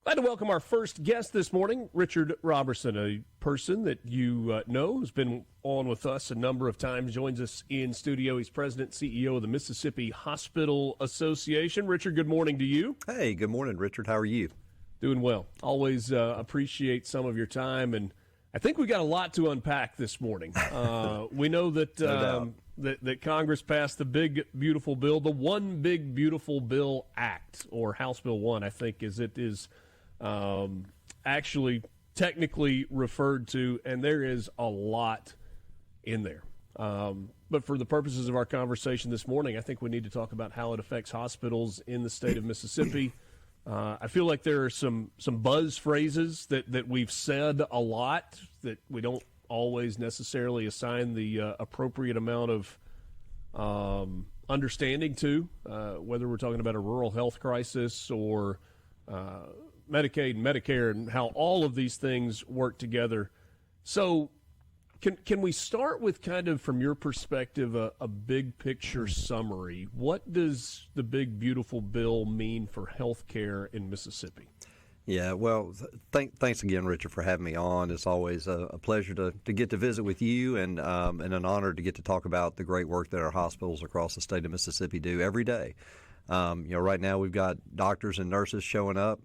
Glad to welcome our first guest this morning, Richard Robertson, a person that you know has been on with us a number of times, joins us in studio. He's president and CEO of the Mississippi Hospital Association. Richard, good morning to you. Hey, good morning, Richard. How are you? Doing well. Always appreciate some of your time, and I think we got a lot to unpack this morning. We know that, that Congress passed the big, beautiful bill, the One Big Beautiful Bill Act, or House Bill 1, I think, as it is actually technically referred to, and there is a lot in there. But for the purposes of our conversation this morning, I think we need to talk about how it affects hospitals in the state of Mississippi. I feel like there are some buzz phrases that we've said a lot that we don't always necessarily assign the appropriate amount of understanding to, whether we're talking about a rural health crisis or Medicaid and Medicare and how all of these things work together. So can we start with kind of, from your perspective, a big picture summary? What does the big, beautiful bill mean for health care in Mississippi? Yeah, well, thanks again, Richard, for having me on. It's always a pleasure to get to visit with you and an honor to get to talk about the great work that our hospitals across the state of Mississippi do every day. Right now we've got doctors and nurses showing up.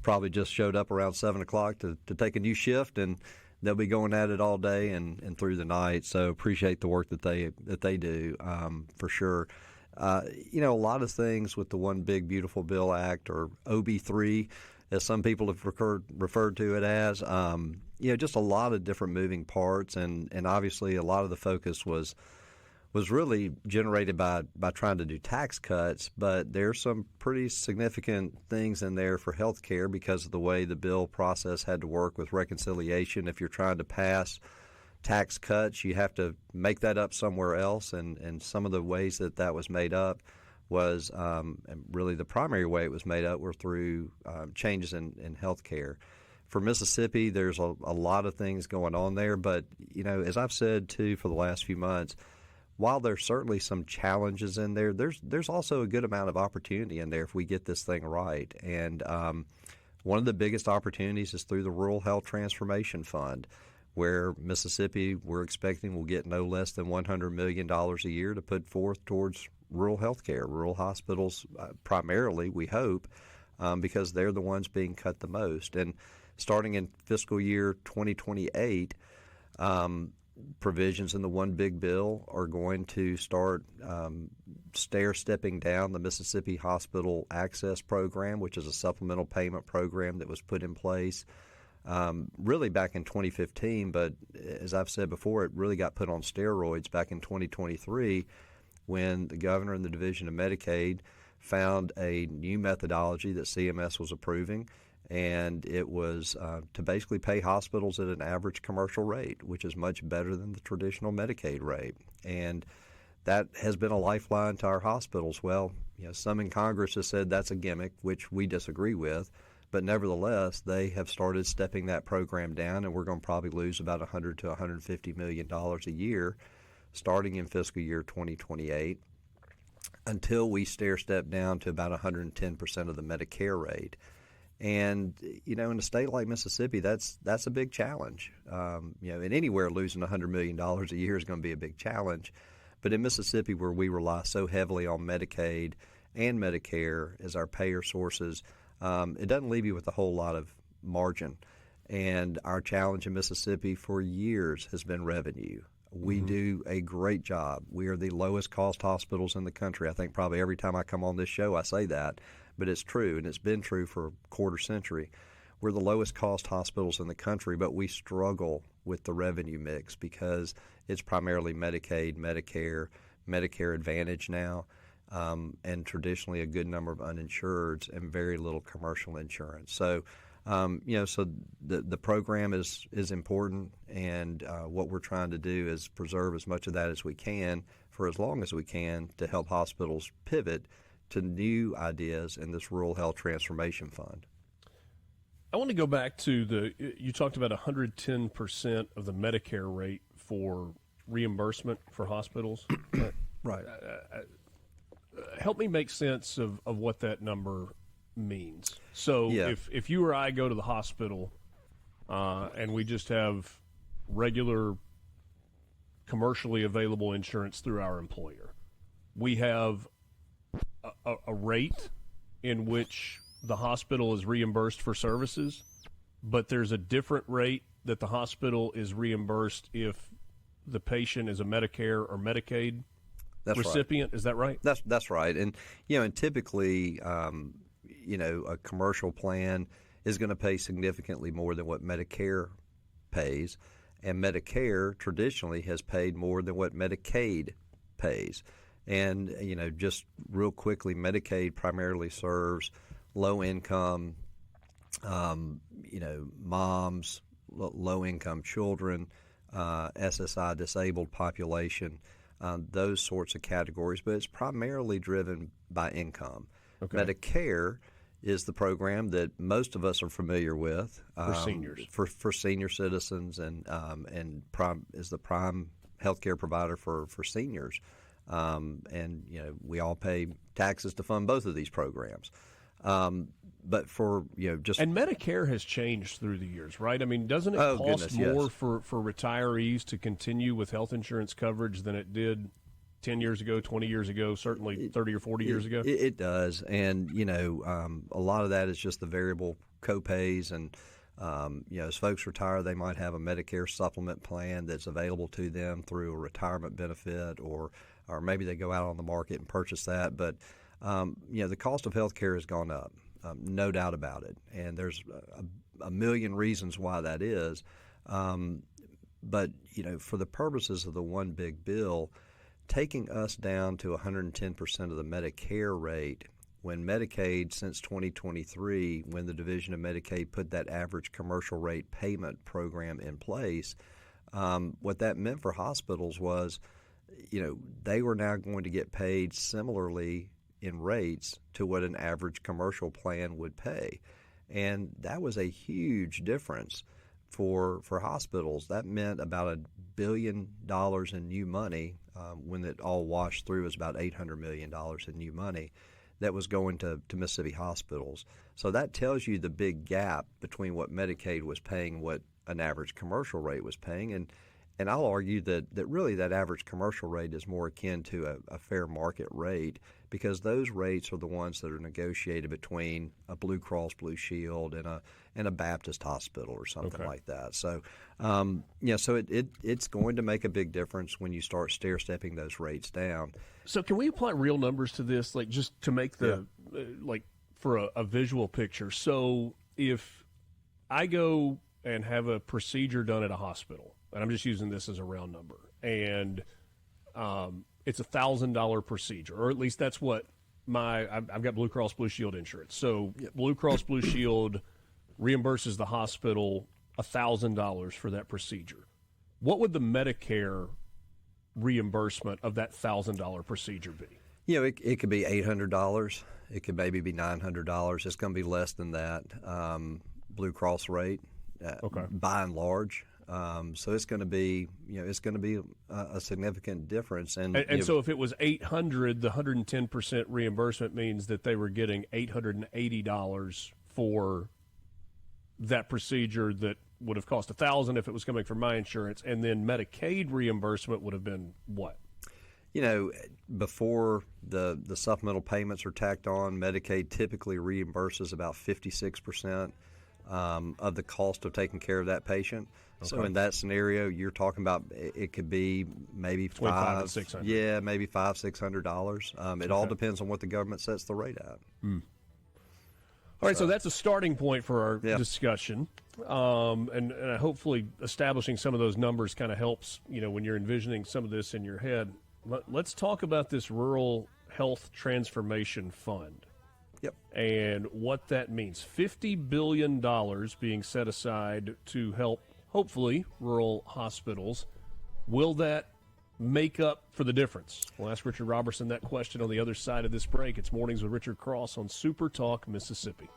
Probably just showed up around 7 o'clock to take a new shift, and they'll be going at it all day and through the night. So appreciate the work that they do, for sure. A lot of things with the One Big Beautiful Bill Act, or OB3, as some people have referred to it as, just a lot of different moving parts, and obviously a lot of the focus was really generated by trying to do tax cuts, but there's some pretty significant things in there for health care because of the way the bill process had to work with reconciliation. If you're trying to pass tax cuts, you have to make that up somewhere else, and some of the ways that was made up was, and really the primary way it was made up were through changes in health care. For Mississippi, there's a lot of things going on there, but, as I've said, too, for the last few months, while there's certainly some challenges in there, there's also a good amount of opportunity in there if we get this thing right. And one of the biggest opportunities is through the Rural Health Transformation Fund, where Mississippi, we're expecting, will get no less than $100 million a year to put forth towards rural health care, rural hospitals primarily, we hope, because they're the ones being cut the most. And starting in fiscal year 2028, provisions in the One Big Bill are going to start stair-stepping down the Mississippi Hospital Access Program, which is a supplemental payment program that was put in place really back in 2015. But as I've said before, it really got put on steroids back in 2023 when the governor and the Division of Medicaid found a new methodology that CMS was approving, and it was to basically pay hospitals at an average commercial rate, which is much better than the traditional Medicaid rate. And that has been a lifeline to our hospitals. Well, some in Congress have said that's a gimmick, which we disagree with, but nevertheless, they have started stepping that program down, and we're going to probably lose about $100 to $150 million a year starting in fiscal year 2028 until we stair-step down to about 110% of the Medicare rate. And, in a state like Mississippi, that's a big challenge. And anywhere losing $100 million a year is going to be a big challenge. But in Mississippi, where we rely so heavily on Medicaid and Medicare as our payer sources, it doesn't leave you with a whole lot of margin. And our challenge in Mississippi for years has been revenue. We do a great job. We are the lowest cost hospitals in the country. I think probably every time I come on this show I say that, but it's true, and it's been true for a quarter century. We're the lowest cost hospitals in the country, but we struggle with the revenue mix because it's primarily Medicaid, Medicare, Medicare Advantage now, and traditionally a good number of uninsureds and very little commercial insurance. So so the program is important, and what we're trying to do is preserve as much of that as we can for as long as we can to help hospitals pivot to new ideas in this Rural Health Transformation Fund. I want to go back to you talked about 110% of the Medicare rate for reimbursement for hospitals. Right. Help me make sense of what that number means. So if you or I go to the hospital and we just have regular commercially available insurance through our employer, we have a rate in which the hospital is reimbursed for services, but there's a different rate that the hospital is reimbursed if the patient is a Medicare or Medicaid recipient. Right. Is that right? That's right. And and typically, a commercial plan is going to pay significantly more than what Medicare pays, and Medicare traditionally has paid more than what Medicaid pays. And just real quickly, Medicaid primarily serves low-income, moms, low-income children, SSI disabled population, those sorts of categories, but it's primarily driven by income. Okay. Medicare is the program that most of us are familiar with for seniors, for senior citizens, and is the prime healthcare provider for seniors. We all pay taxes to fund both of these programs. But for and Medicare has changed through the years, right? I mean, doesn't it cost more for retirees to continue with health insurance coverage than it did 10 years ago, 20 years ago, certainly 30 or 40 years ago? It does, and a lot of that is just the variable copays, and as folks retire, they might have a Medicare supplement plan that's available to them through a retirement benefit, or maybe they go out on the market and purchase that. But the cost of health care has gone up. No doubt about it, and there's a million reasons why that is. But for the purposes of the one big bill, taking us down to 110% of the Medicare rate, when Medicaid since 2023, when the Division of Medicaid put that average commercial rate payment program in place, what that meant for hospitals was, they were now going to get paid similarly in rates to what an average commercial plan would pay. And that was a huge difference for hospitals. That meant about $1 billion in new money. When it all washed through, it was about $800 million in new money that was going to Mississippi hospitals. So that tells you the big gap between what Medicaid was paying and what an average commercial rate was paying. And I'll argue that really that average commercial rate is more akin to a fair market rate, because those rates are the ones that are negotiated between a Blue Cross Blue Shield and a Baptist hospital or something like that. So, so it's going to make a big difference when you start stair-stepping those rates down. So can we apply real numbers to this, like just to make the for a visual picture? So if I go and have a procedure done at a hospital, and I'm just using this as a round number, and it's $1,000 procedure, or at least that's what I've got Blue Cross Blue Shield insurance. So Blue Cross Blue Shield reimburses the hospital $1,000 for that procedure. What would the Medicare reimbursement of that $1,000 procedure be? It could be $800. It could maybe be $900. It's going to be less than that Blue Cross rate, by and large. So it's going to be, a significant difference. And so if it was $800, the 110% reimbursement means that they were getting $880 for that procedure that would have cost $1,000 if it was coming from my insurance, and then Medicaid reimbursement would have been what? Before the supplemental payments are tacked on, Medicaid typically reimburses about 56% of the cost of taking care of that patient. Okay. So in that scenario, you're talking about it could be maybe $500 to $600. Maybe $500-$600. It all depends on what the government sets the rate at. All right, so that's a starting point for our discussion, and hopefully establishing some of those numbers kind of helps. When you're envisioning some of this in your head. Let's talk about this Rural Health Transformation Fund. Yep. And what that means. $50 billion being set aside to help, hopefully, rural hospitals. Will that make up for the difference? We'll ask Richard Robertson that question on the other side of this break. It's Mornings with Richard Cross on SuperTalk, Mississippi.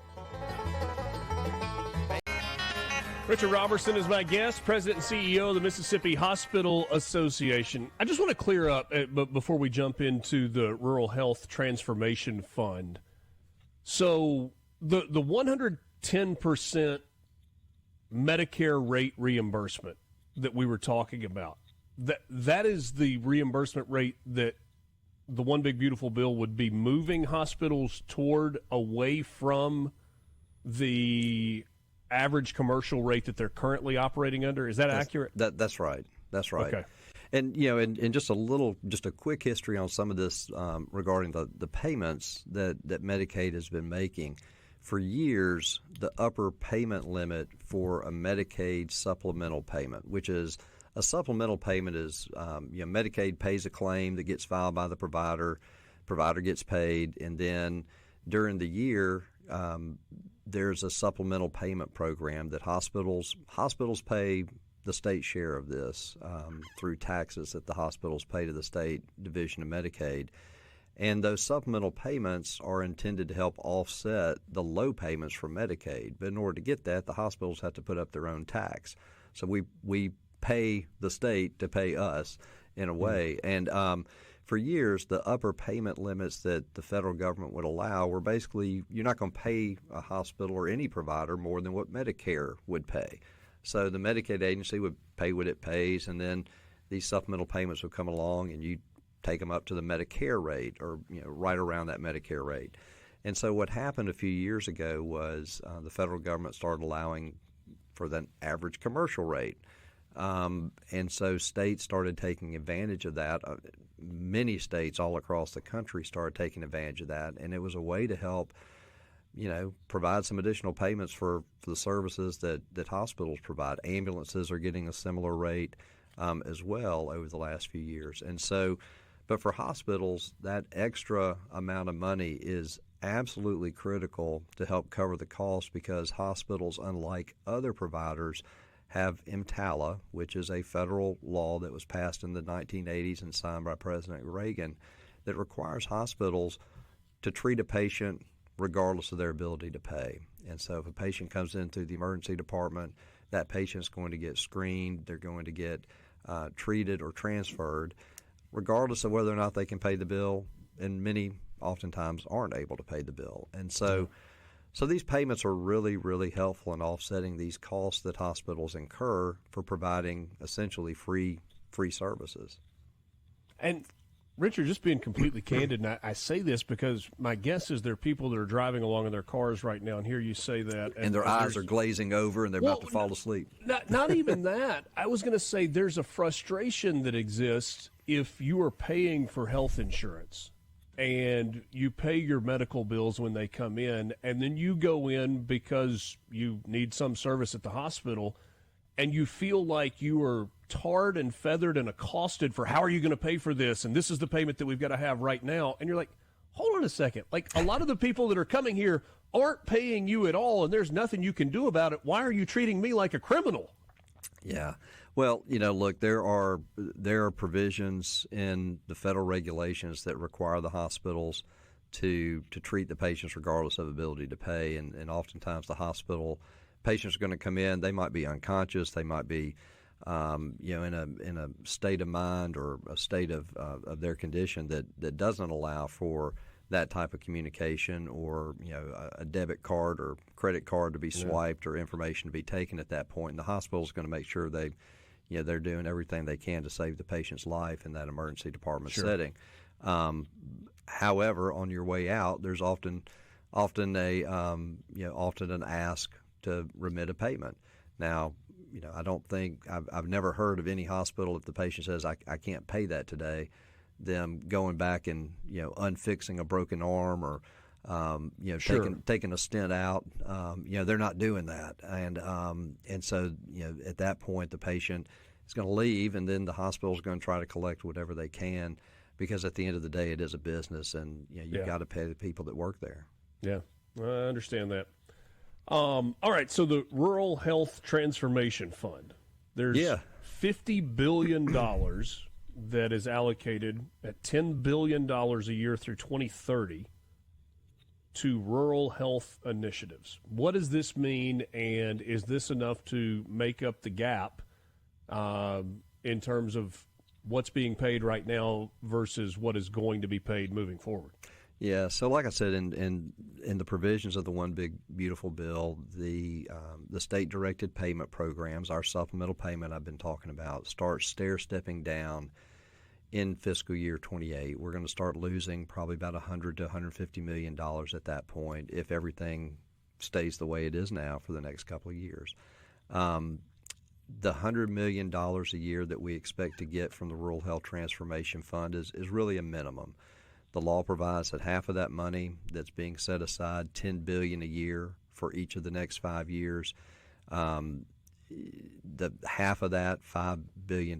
Richard Robertson is my guest, President and CEO of the Mississippi Hospital Association. I just want to clear up, before we jump into the Rural Health Transformation Fund. So the 110% Medicare rate reimbursement that we were talking about, that is the reimbursement rate that the One Big Beautiful Bill would be moving hospitals toward, away from the average commercial rate that they're currently operating under. Is that accurate? That's right. That's right. Okay. And and just a quick history on some of this regarding the payments that Medicaid has been making. For years, the upper payment limit for a Medicaid supplemental payment, which is a supplemental payment, is Medicaid pays a claim that gets filed by the provider gets paid, and then during the year there's a supplemental payment program that hospitals pay the state share of this through taxes that the hospitals pay to the state division of Medicaid. And those supplemental payments are intended to help offset the low payments from Medicaid. But in order to get that, the hospitals have to put up their own tax. So we pay the state to pay us in a way. And for years, the upper payment limits that the federal government would allow were basically, you're not going to pay a hospital or any provider more than what Medicare would pay. So the Medicaid agency would pay what it pays, and then these supplemental payments would come along, and you take them up to the Medicare rate, or right around that Medicare rate. And so what happened a few years ago was the federal government started allowing for the average commercial rate. And so states started taking advantage of that. Many states all across the country started taking advantage of that, and it was a way to help provide some additional payments for the services that hospitals provide. Ambulances are getting a similar rate as well over the last few years. And so, but for hospitals, that extra amount of money is absolutely critical to help cover the cost, because hospitals, unlike other providers, have EMTALA, which is a federal law that was passed in the 1980s and signed by President Reagan, that requires hospitals to treat a patient regardless of their ability to pay. And so if a patient comes into the emergency department, that patient's going to get screened, they're going to get treated or transferred, regardless of whether or not they can pay the bill, and many oftentimes aren't able to pay the bill. And so these payments are really, really helpful in offsetting these costs that hospitals incur for providing essentially free services. And Richard, just being completely candid, and I say this because my guess is there are people that are driving along in their cars right now and hear you say that. And their eyes are glazing over and they're about to fall asleep. Not even that. I was going to say there's a frustration that exists if you are paying for health insurance and you pay your medical bills when they come in, and then you go in because you need some service at the hospital, and you feel like you are tarred and feathered and accosted for how are you going to pay for this, and this is the payment that we've got to have right now. And you're like, hold on a second. Like, a lot of the people that are coming here aren't paying you at all, and there's nothing you can do about it. Why are you treating me like a criminal? Yeah. Well, look, there are provisions in the federal regulations that require the hospitals to treat the patients regardless of ability to pay, and oftentimes the hospital patients are going to come in. They might be unconscious. They might be in a state of mind or a state of their condition that doesn't allow for that type of communication, or a debit card or credit card to be swiped or information to be taken at that point. And the hospital is going to make sure they're doing everything they can to save the patient's life in that emergency department setting. However, on your way out, there's often an ask to remit a payment. Now, I don't think I've never heard of any hospital, if the patient says I can't pay that today, them going back and unfixing a broken arm or taking a stent out. They're not doing that, and so at that point the patient is going to leave, and then the hospital is going to try to collect whatever they can, because at the end of the day it is a business, and you've got to pay the people that work there. Yeah, I understand that. All right, so the Rural Health Transformation Fund, there's $50 billion that is allocated at $10 billion a year through 2030 to rural health initiatives. What does this mean, and is this enough to make up the gap in terms of what's being paid right now versus what is going to be paid moving forward? Yeah, so like I said, in the provisions of the One Big Beautiful Bill, the state-directed payment programs, our supplemental payment I've been talking about, start stair-stepping down in fiscal year 28. We're going to start losing probably about $100 to $150 million at that point if everything stays the way it is now for the next couple of years. The $100 million a year that we expect to get from the Rural Health Transformation Fund is really a minimum. The law provides that half of that money that's being set aside, $10 billion a year for each of the next 5 years, the half of that, $5 billion,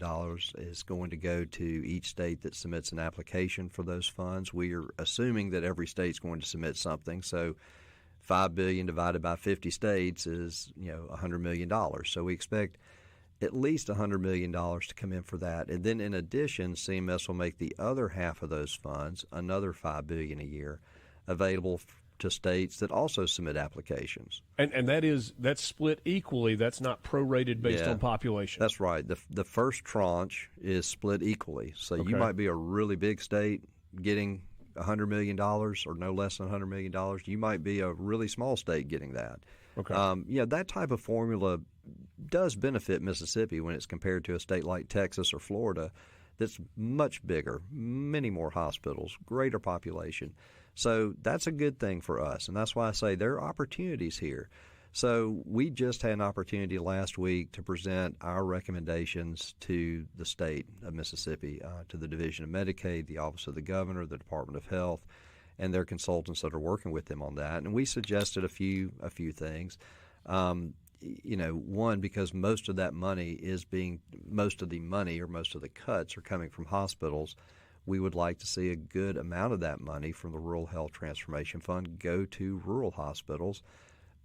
is going to go to each state that submits an application for those funds. We are assuming that every state's going to submit something, so $5 billion divided by 50 states is $100 million. So we expect at least $100 million to come in for that. And then in addition, CMS will make the other half of those funds, another $5 billion a year, available to states that also submit applications. And that's split equally. That's not prorated based on population. That's right. The first tranche is split equally. So you might be a really big state getting $100 million or no less than $100 million. You might be a really small state getting that. Okay. That type of formula does benefit Mississippi when it's compared to a state like Texas or Florida that's much bigger, many more hospitals, greater population. So that's a good thing for us, and that's why I say there are opportunities here. So we just had an opportunity last week to present our recommendations to the state of Mississippi, to the Division of Medicaid, the Office of the Governor, the Department of Health, and their consultants that are working with them on that. And we suggested a few things. One, because most of the money or most of the cuts are coming from hospitals, we would like to see a good amount of that money from the Rural Health Transformation Fund go to rural hospitals,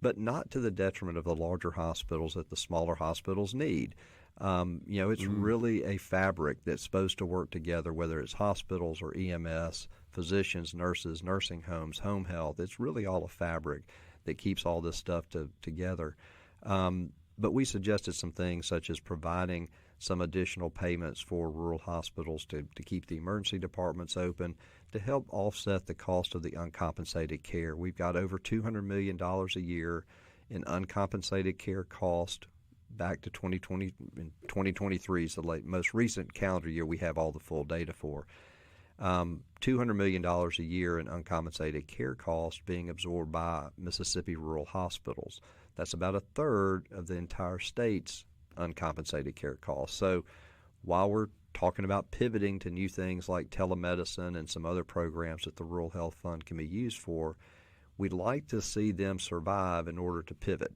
but not to the detriment of the larger hospitals that the smaller hospitals need. It's really a fabric that's supposed to work together, whether it's hospitals or EMS, physicians, nurses, nursing homes, home health. It's really all a fabric that keeps all this stuff together. But we suggested some things such as providing some additional payments for rural hospitals to keep the emergency departments open, to help offset the cost of the uncompensated care. We've got over $200 million a year in uncompensated care cost back to 2020. In 2023 is the most recent calendar year we have all the full data for. $200 million a year in uncompensated care costs being absorbed by Mississippi rural hospitals. That's about a third of the entire state's uncompensated care costs. So while we're talking about pivoting to new things like telemedicine and some other programs that the Rural Health Fund can be used for, we'd like to see them survive in order to pivot.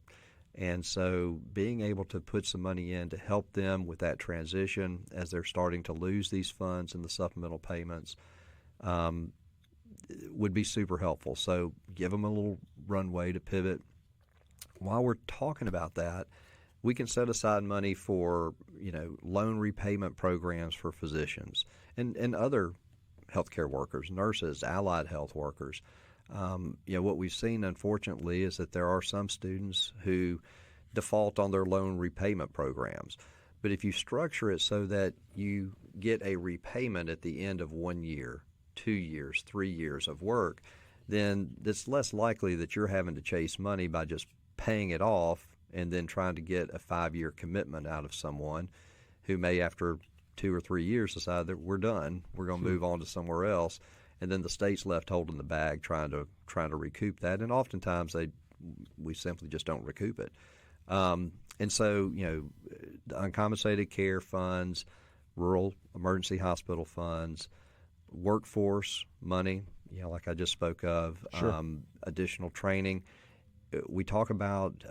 And so being able to put some money in to help them with that transition as they're starting to lose these funds and the supplemental payments would be super helpful. So give them a little runway to pivot. While we're talking about that, we can set aside money for loan repayment programs for physicians and other healthcare workers, nurses, allied health workers. What we've seen, unfortunately, is that there are some students who default on their loan repayment programs. But if you structure it so that you get a repayment at the end of 1 year, 2 years, 3 years of work, then it's less likely that you're having to chase money by just paying it off and then trying to get a 5-year commitment out of someone who may, after 2 or 3 years, decide that we're done, we're going to move on to somewhere else. And then the state's left holding the bag, trying to recoup that, and oftentimes we simply just don't recoup it. And so the uncompensated care funds, rural emergency hospital funds, workforce money, like I just spoke of, additional training. We talk about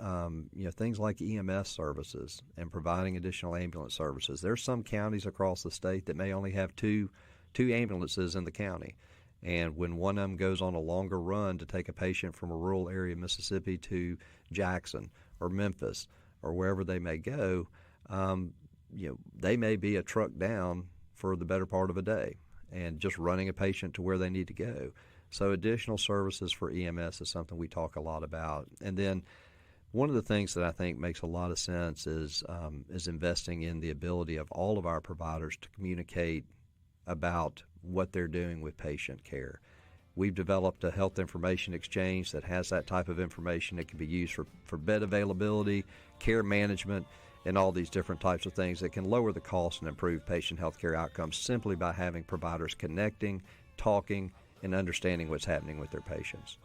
things like EMS services and providing additional ambulance services. There's some counties across the state that may only have two ambulances in the county. And when one of them goes on a longer run to take a patient from a rural area of Mississippi to Jackson or Memphis or wherever they may go, they may be a truck down for the better part of a day and just running a patient to where they need to go. So additional services for EMS is something we talk a lot about. And then one of the things that I think makes a lot of sense is investing in the ability of all of our providers to communicate about what they're doing with patient care. We've developed a health information exchange that has that type of information that can be used for bed availability, care management, and all these different types of things that can lower the cost and improve patient health care outcomes simply by having providers connecting, talking, and understanding what's happening with their patients.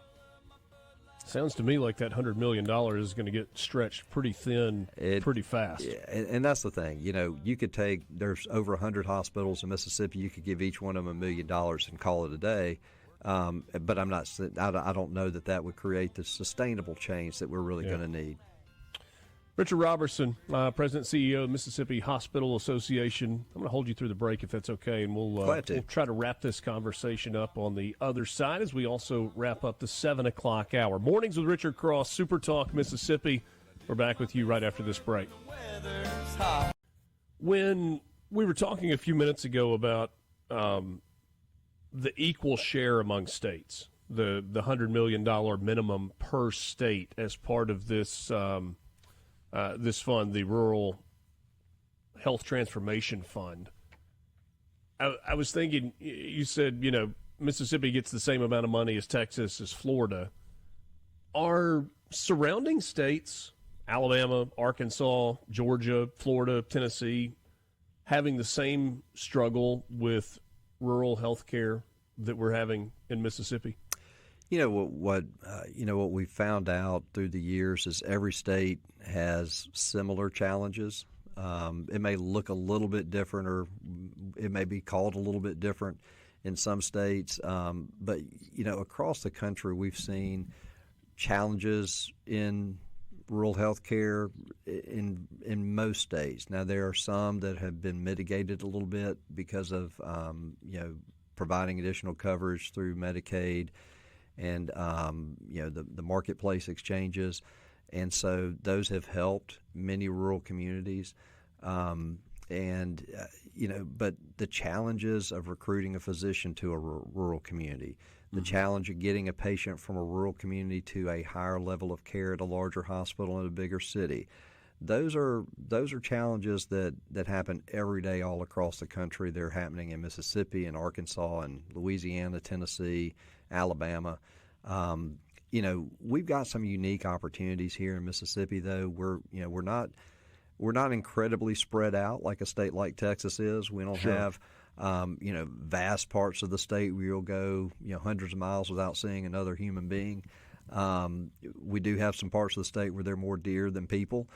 Sounds to me like that $100 million is going to get stretched pretty thin pretty fast. Yeah, and that's the thing. You could there's over 100 hospitals in Mississippi. You could give each one of them $1 million and call it a day. But I don't know that would create the sustainable change that we're really going to need. Richard Robertson, President and CEO of Mississippi Hospital Association. I'm going to hold you through the break if that's okay, and we'll try to wrap this conversation up on the other side as we also wrap up the 7 o'clock hour. Mornings with Richard Cross, Super Talk Mississippi. We're back with you right after this break. When we were talking a few minutes ago about the equal share among states, the $100 million minimum per state as part of this this fund, the Rural Health Transformation Fund. I was thinking, you said, Mississippi gets the same amount of money as Texas, as Florida. Are surrounding states, Alabama, Arkansas, Georgia, Florida, Tennessee, having the same struggle with rural health care that we're having in Mississippi? What we found out through the years is every state has similar challenges. It may look a little bit different, or it may be called a little bit different in some states. But across the country, we've seen challenges in rural health care in most states. Now, there are some that have been mitigated a little bit because of providing additional coverage through Medicaid and the marketplace exchanges, and so those have helped many rural communities. But the challenges of recruiting a physician to a rural community, the challenge of getting a patient from a rural community to a higher level of care at a larger hospital in a bigger city, those are challenges that happen every day all across the country. They're happening in Mississippi and Arkansas and Louisiana, Tennessee, Alabama. We've got some unique opportunities here in Mississippi, though. We're not incredibly spread out like a state like Texas is. We don't have vast parts of the state where you'll go hundreds of miles without seeing another human being. We do have some parts of the state where there are more deer than people,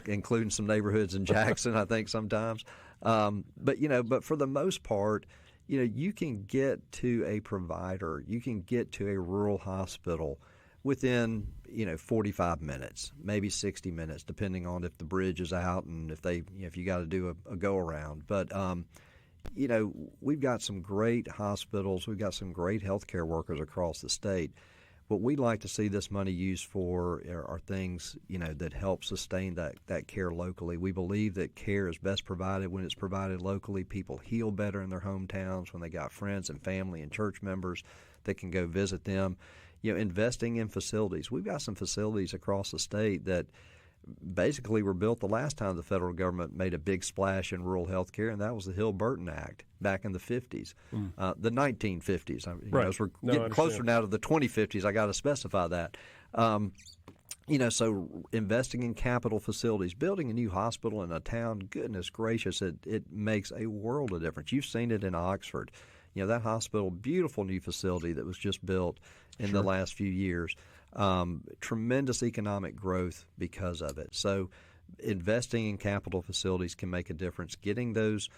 including some neighborhoods in Jackson, I think sometimes. But for the most part, you can get to a provider, you can get to a rural hospital within 45 minutes, maybe 60 minutes, depending on if the bridge is out and if you got to do a go around. But we've got some great hospitals, we've got some great healthcare workers across the state. What we'd like to see this money used for are things that help sustain that care locally. We believe that care is best provided when it's provided locally. People heal better in their hometowns when they got friends and family and church members that can go visit them. Investing in facilities. We've got some facilities across the state that basically were built the last time the federal government made a big splash in rural health care, and that was the Hill-Burton Act back in the 50s, the 1950s. Right. As we're getting closer now to the 2050s, I got to specify that. So investing in capital facilities, building a new hospital in a town, goodness gracious, it makes a world of difference. You've seen it in Oxford. That hospital, beautiful new facility that was just built in the last few years. Tremendous economic growth because of it. So investing in capital facilities can make a difference. Getting those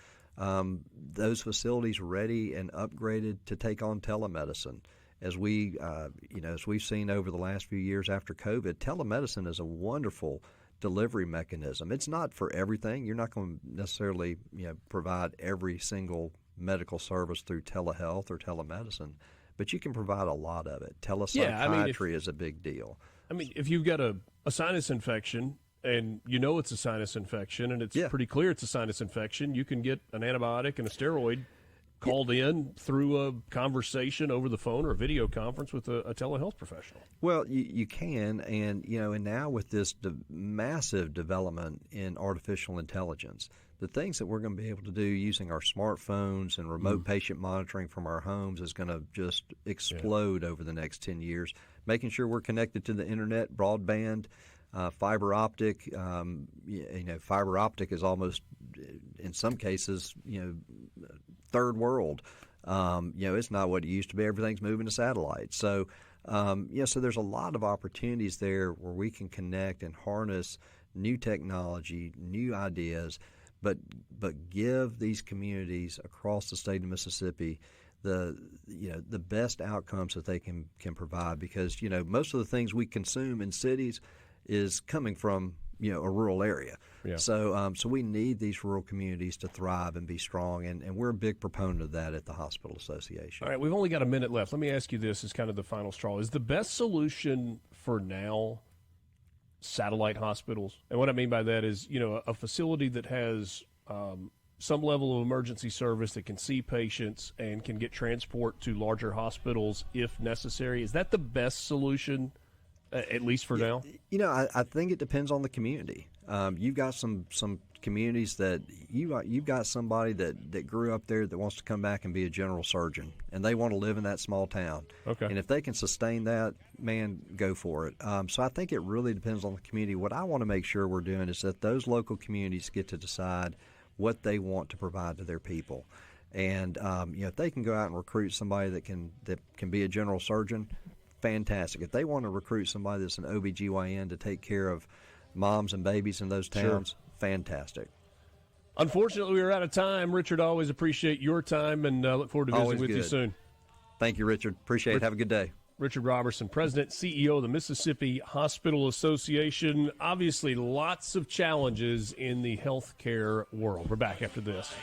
facilities ready and upgraded to take on telemedicine. As we've seen over the last few years after COVID, telemedicine is a wonderful delivery mechanism. It's not for everything. You're not going to necessarily provide every single medical service through telehealth or telemedicine, but you can provide a lot of it. Telepsychiatry is a big deal. If you've got a sinus infection and it's a sinus infection and it's pretty clear it's a sinus infection, you can get an antibiotic and a steroid called in through a conversation over the phone or a video conference with a telehealth professional. Well, you can, and now with this massive development in artificial intelligence, the things that we're going to be able to do using our smartphones and remote patient monitoring from our homes is going to just explode over the next 10 years. Making sure we're connected to the internet, broadband, fiber optic. Fiber optic is almost, in some cases, third world. It's not what it used to be. Everything's moving to satellite. So, so there's a lot of opportunities there where we can connect and harness new technology, new ideas, but give these communities across the state of Mississippi the best outcomes that they can provide, because most of the things we consume in cities is coming from a rural area. Yeah. So we need these rural communities to thrive and be strong, and we're a big proponent of that at the Hospital Association. All right, we've only got a minute left. Let me ask you this as kind of the final straw. Is the best solution for now satellite hospitals? And what I mean by that is, a facility that has some level of emergency service that can see patients and can get transport to larger hospitals if necessary. Is that the best solution, at least for now? I think it depends on the community. You've got some communities that you've got somebody that grew up there that wants to come back and be a general surgeon, and they want to live in that small town. Okay. And if they can sustain that, man, go for it. So I think it really depends on the community. What I want to make sure we're doing is that those local communities get to decide what they want to provide to their people. And if they can go out and recruit somebody that can be a general surgeon, fantastic. If they want to recruit somebody that's an OBGYN to take care of moms and babies in those towns, fantastic. Unfortunately, we are out of time. Richard, I always appreciate your time, and look forward to visiting with you soon. Thank you, Richard. Appreciate it. Have a good day. Richard Robertson, President, CEO of the Mississippi Hospital Association. Obviously, lots of challenges in the healthcare world. We're back after this.